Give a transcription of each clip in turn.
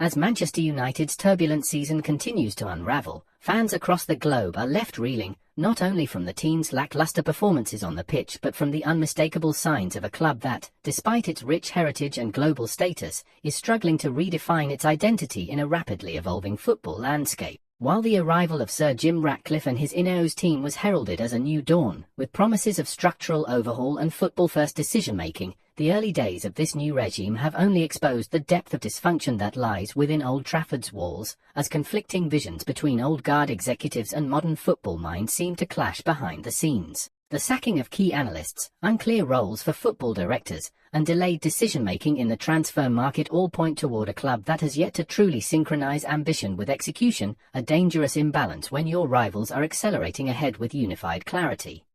As Manchester United's turbulent season continues to unravel, fans across the globe are left reeling, not only from the team's lackluster performances on the pitch but from the unmistakable signs of a club that, despite its rich heritage and global status, is struggling to redefine its identity in a rapidly evolving football landscape. While the arrival of Sir Jim Ratcliffe and his Ineos team was heralded as a new dawn, with promises of structural overhaul and football-first decision-making, the early days of this new regime have only exposed the depth of dysfunction that lies within Old Trafford's walls, as conflicting visions between old guard executives and modern football minds seem to clash behind the scenes. The sacking of key analysts, unclear roles for football directors, and delayed decision-making in the transfer market all point toward a club that has yet to truly synchronize ambition with execution, a dangerous imbalance when your rivals are accelerating ahead with unified clarity.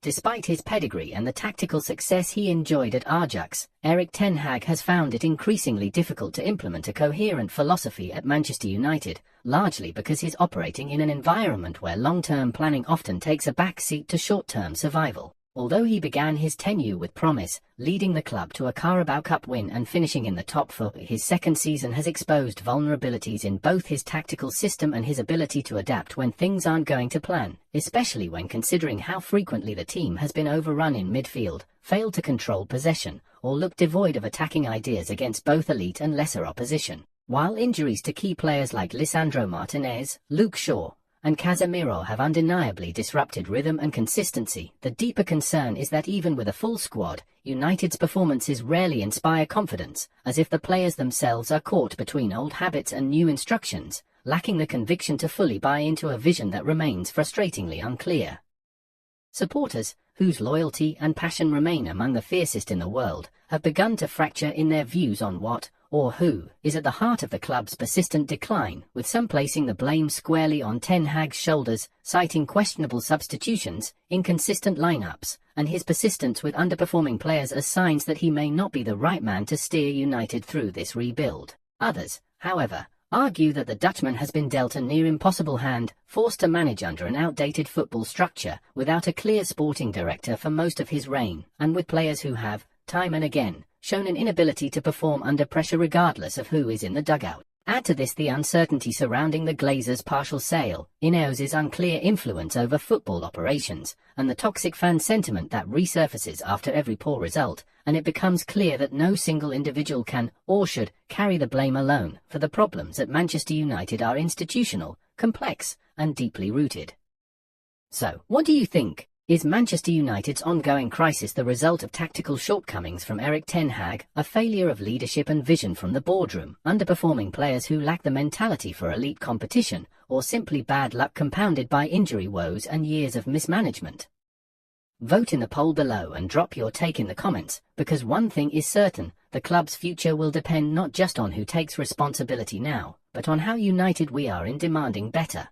Despite his pedigree and the tactical success he enjoyed at Ajax, Erik ten Hag has found it increasingly difficult to implement a coherent philosophy at Manchester United, largely because he's operating in an environment where long-term planning often takes a backseat to short-term survival. Although he began his tenure with promise, leading the club to a Carabao Cup win and finishing in the top four, his second season has exposed vulnerabilities in both his tactical system and his ability to adapt when things aren't going to plan, especially when considering how frequently the team has been overrun in midfield, failed to control possession, or looked devoid of attacking ideas against both elite and lesser opposition. While injuries to key players like Lisandro Martinez, Luke Shaw, and Casemiro have undeniably disrupted rhythm and consistency, the deeper concern is that even with a full squad, United's performances rarely inspire confidence, as if the players themselves are caught between old habits and new instructions, lacking the conviction to fully buy into a vision that remains frustratingly unclear. Supporters, whose loyalty and passion remain among the fiercest in the world, have begun to fracture in their views on what, or who, is at the heart of the club's persistent decline, with some placing the blame squarely on Ten Hag's shoulders, citing questionable substitutions, inconsistent lineups, and his persistence with underperforming players as signs that he may not be the right man to steer United through this rebuild. Others, however, argue that the Dutchman has been dealt a near-impossible hand, forced to manage under an outdated football structure, without a clear sporting director for most of his reign, and with players who have, time and again, shown an inability to perform under pressure regardless of who is in the dugout. Add to this the uncertainty surrounding the Glazers' partial sale, Ineos' unclear influence over football operations, and the toxic fan sentiment that resurfaces after every poor result, and it becomes clear that no single individual can, or should, carry the blame alone, for the problems at Manchester United are institutional, complex, and deeply rooted. So, what do you think? Is Manchester United's ongoing crisis the result of tactical shortcomings from Erik ten Hag, a failure of leadership and vision from the boardroom, underperforming players who lack the mentality for elite competition, or simply bad luck compounded by injury woes and years of mismanagement? Vote in the poll below and drop your take in the comments, because one thing is certain, the club's future will depend not just on who takes responsibility now, but on how united we are in demanding better.